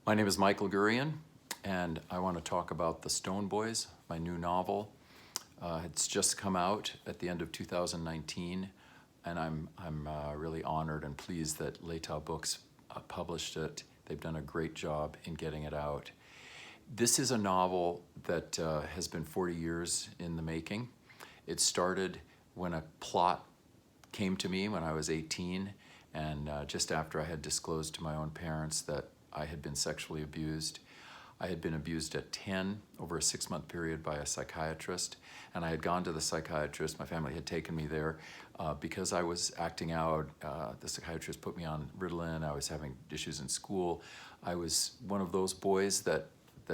My name is Michael Gurian, and I want to talk about The Stone Boys, my new novel. It's just come out at the end of 2019, and I'm really honored and pleased that L'État Books published it. They've done a great job in getting it out. This is a novel that has been 40 years in the making. It started when a plot came to me when I was 18, and just after I had disclosed to my own parents that I had been sexually abused. I had been abused at 10 over a 6-month period by a psychiatrist, and I had gone to the psychiatrist. My family had taken me there because I was acting out. The psychiatrist put me on Ritalin. I was having issues in school. I was one of those boys that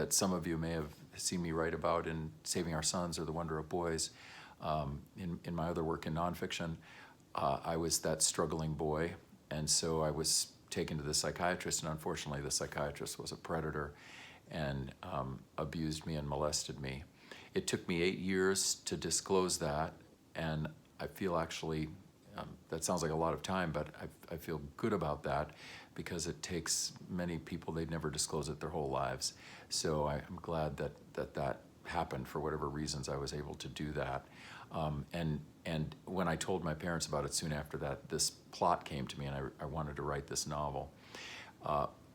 some of you may have seen me write about in Saving Our Sons or The Wonder of Boys. In my other work in nonfiction, I was that struggling boy, and so I was taken to the psychiatrist, and unfortunately the psychiatrist was a predator and abused me and molested me. It took me 8 years to disclose that, and I feel actually, that sounds like a lot of time, but I feel good about that because it takes many people, they'd never disclose it their whole lives. So I'm glad that happened. For whatever reasons I was able to do that. And when I told my parents about it soon after that, this plot came to me, and I wanted to write this novel.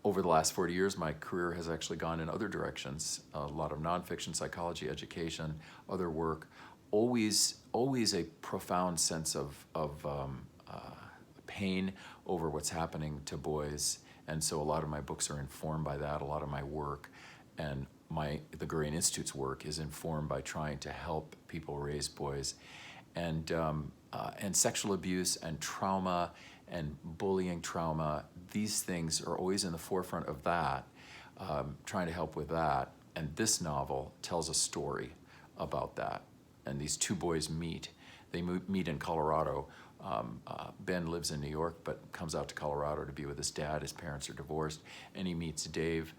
Over the last 40 years, my career has actually gone in other directions. A lot of nonfiction, psychology, education, other work. Always a profound sense of pain over what's happening to boys. And so a lot of my books are informed by that, a lot of my work. And the Gurian Institute's work is informed by trying to help people raise boys. And sexual abuse and trauma and bullying trauma, these things are always in the forefront of that, trying to help with that. And this novel tells a story about that. And these two boys meet. They meet in Colorado. Ben lives in New York, but comes out to Colorado to be with his dad. His parents are divorced, and he meets Dave.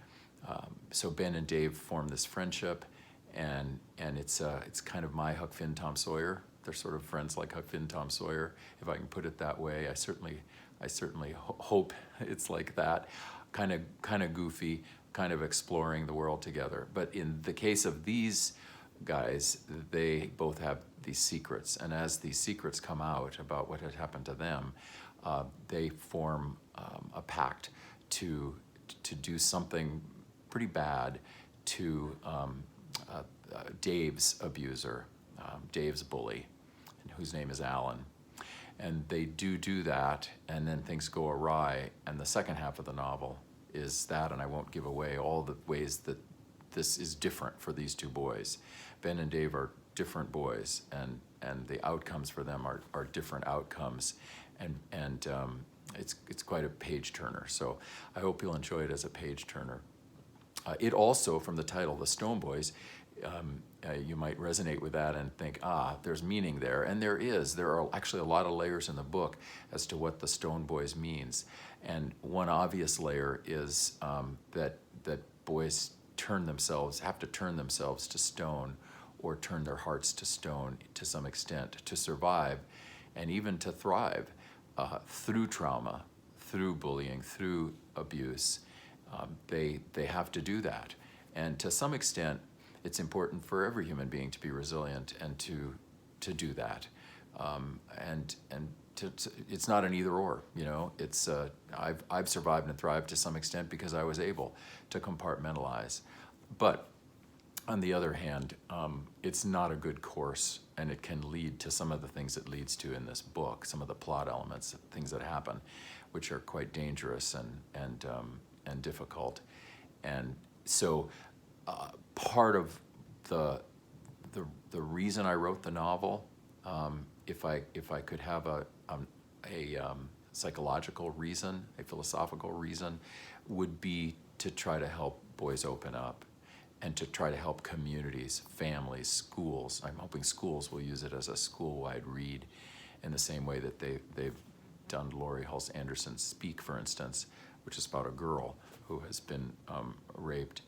So Ben and Dave form this friendship, and it's kind of my Huck Finn, Tom Sawyer. They're sort of friends like Huck Finn, Tom Sawyer, if I can put it that way. I certainly hope it's like that, kind of goofy, kind of exploring the world together. But in the case of these guys, they both have these secrets, and as these secrets come out about what had happened to them, they form a pact to do something pretty bad to Dave's abuser, Dave's bully, whose name is Alan. And they do that, and then things go awry. And the second half of the novel is that, and I won't give away all the ways that this is different for these two boys. Ben and Dave are different boys, and the outcomes for them are different outcomes. And it's quite a page turner. So I hope you'll enjoy it as a page turner. It also, from the title, The Stone Boys, you might resonate with that and think, there's meaning there. And there is. There are actually a lot of layers in the book as to what the Stone Boys means. And one obvious layer is that boys have to turn themselves to stone, or turn their hearts to stone to some extent, to survive and even to thrive through trauma, through bullying, through abuse. They have to do that. And to some extent, it's important for every human being to be resilient and to do that. It's not an either or, you know. It's I've survived and thrived to some extent because I was able to compartmentalize. But on the other hand, it's not a good course, and it can lead to some of the things it leads to in this book, some of the plot elements, things that happen, which are quite dangerous and difficult. And so part of the reason I wrote the novel, if I could have a psychological reason, a philosophical reason, would be to try to help boys open up, and to try to help communities, families, schools. I'm hoping schools will use it as a school-wide read in the same way that they've done Laurie Halse Anderson's Speak, for instance, which is about a girl who has been raped.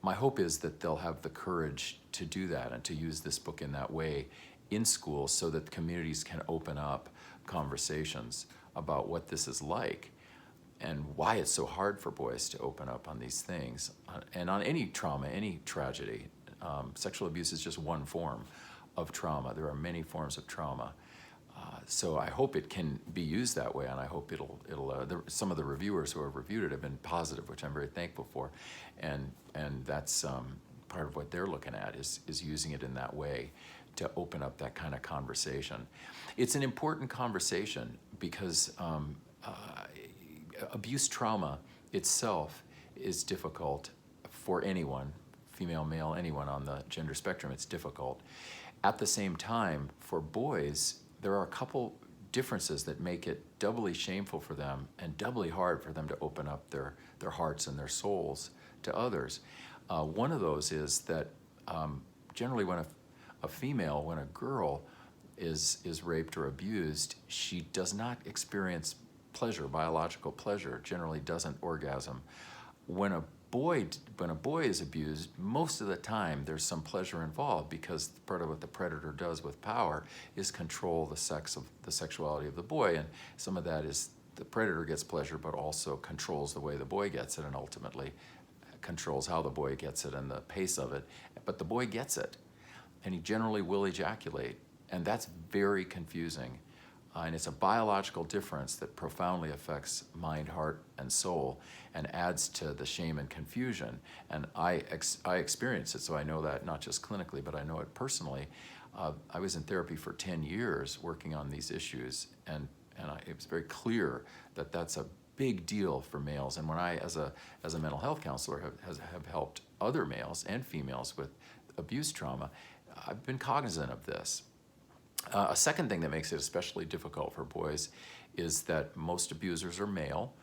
My hope is that they'll have the courage to do that and to use this book in that way in schools, so that communities can open up conversations about what this is like. and why it's so hard for boys to open up on these things, and on any trauma, any tragedy. Sexual abuse is just one form of trauma. There are many forms of trauma. So I hope it can be used that way, and I hope some of the reviewers who have reviewed it have been positive, which I'm very thankful for, and that's part of what they're looking at is using it in that way to open up that kind of conversation. It's an important conversation because abuse trauma itself is difficult for anyone, female, male, anyone on the gender spectrum. It's difficult. At the same time, for boys, there are a couple differences that make it doubly shameful for them and doubly hard for them to open up their hearts and their souls to others. One of those is that generally when when a girl is raped or abused, she does not experience pleasure, biological pleasure, generally doesn't orgasm. When a boy is abused, most of the time there's some pleasure involved, because part of what the predator does with power is control the sexuality of the boy, and some of that is the predator gets pleasure but also controls the way the boy gets it, and ultimately controls how the boy gets it and the pace of it. But the boy gets it, and he generally will ejaculate, and that's very confusing. And it's a biological difference that profoundly affects mind, heart, and soul, and adds to the shame and confusion. And I experience it, so I know that not just clinically, but I know it personally. I was in therapy for 10 years working on these issues, and it was very clear that that's a big deal for males. And when I, as a mental health counselor, have helped other males and females with abuse trauma, I've been cognizant of this. A second thing that makes it especially difficult for boys is that most abusers are male,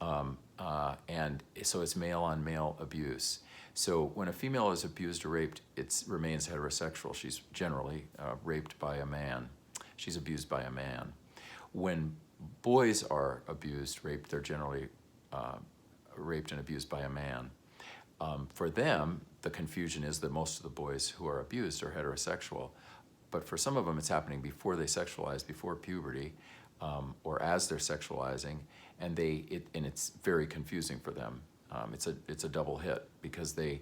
and so it's male-on-male abuse. So when a female is abused or raped, it remains heterosexual. She's generally raped by a man. She's abused by a man. When boys are abused, raped, they're generally raped and abused by a man. For them, the confusion is that most of the boys who are abused are heterosexual. But for some of them, it's happening before they sexualize, before puberty, or as they're sexualizing, and it's very confusing for them. It's a double hit, because they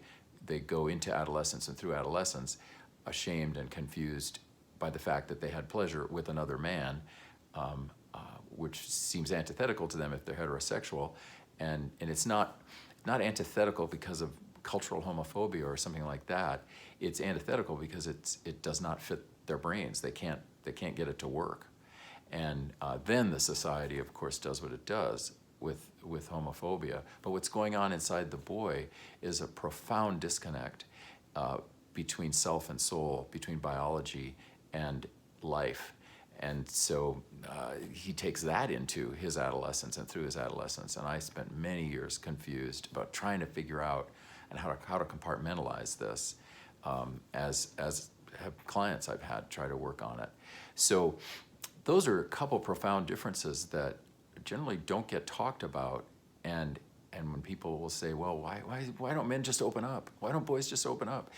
go into adolescence and through adolescence ashamed and confused by the fact that they had pleasure with another man, which seems antithetical to them if they're heterosexual, and it's not antithetical because of cultural homophobia or something like that. It's antithetical because it does not fit their brains. They can't get it to work. And then the society, of course, does what it does with homophobia. But what's going on inside the boy is a profound disconnect between self and soul, between biology and life. And so he takes that into his adolescence and through his adolescence. And I spent many years confused about trying to figure out and how to compartmentalize this, as have clients I've had try to work on it. So those are a couple profound differences that generally don't get talked about. And when people will say, well, why don't men just open up? Why don't boys just open up?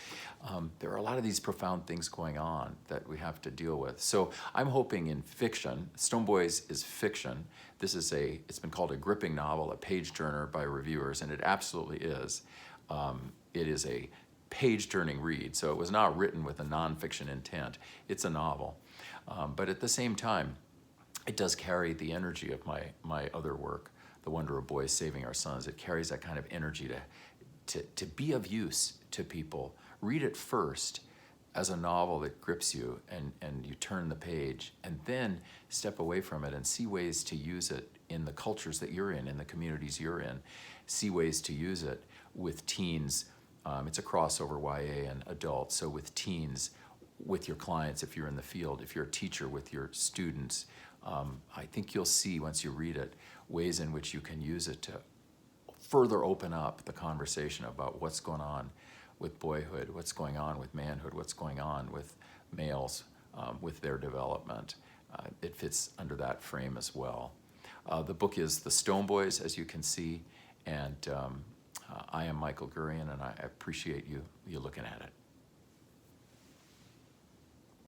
There are a lot of these profound things going on that we have to deal with. So I'm hoping in fiction, Stone Boys is fiction. It's been called a gripping novel, a page turner by reviewers, and it absolutely is. It is a page-turning read, so it was not written with a nonfiction intent. It's a novel. But at the same time, it does carry the energy of my other work, The Wonder of Boys Saving Our Sons. It carries that kind of energy to be of use to people. Read it first as a novel that grips you, and you turn the page, and then step away from it and see ways to use it in the cultures that you're in the communities you're in. See ways to use it with teens. It's a crossover YA and adult, so with teens, with your clients if you're in the field, if you're a teacher with your students. I think you'll see, once you read it, ways in which you can use it to further open up the conversation about what's going on with boyhood, what's going on with manhood, what's going on with males, with their development. It fits under that frame as well. The book is The Stone Boys, as you can see, and I am Michael Gurian, and I appreciate you looking at it.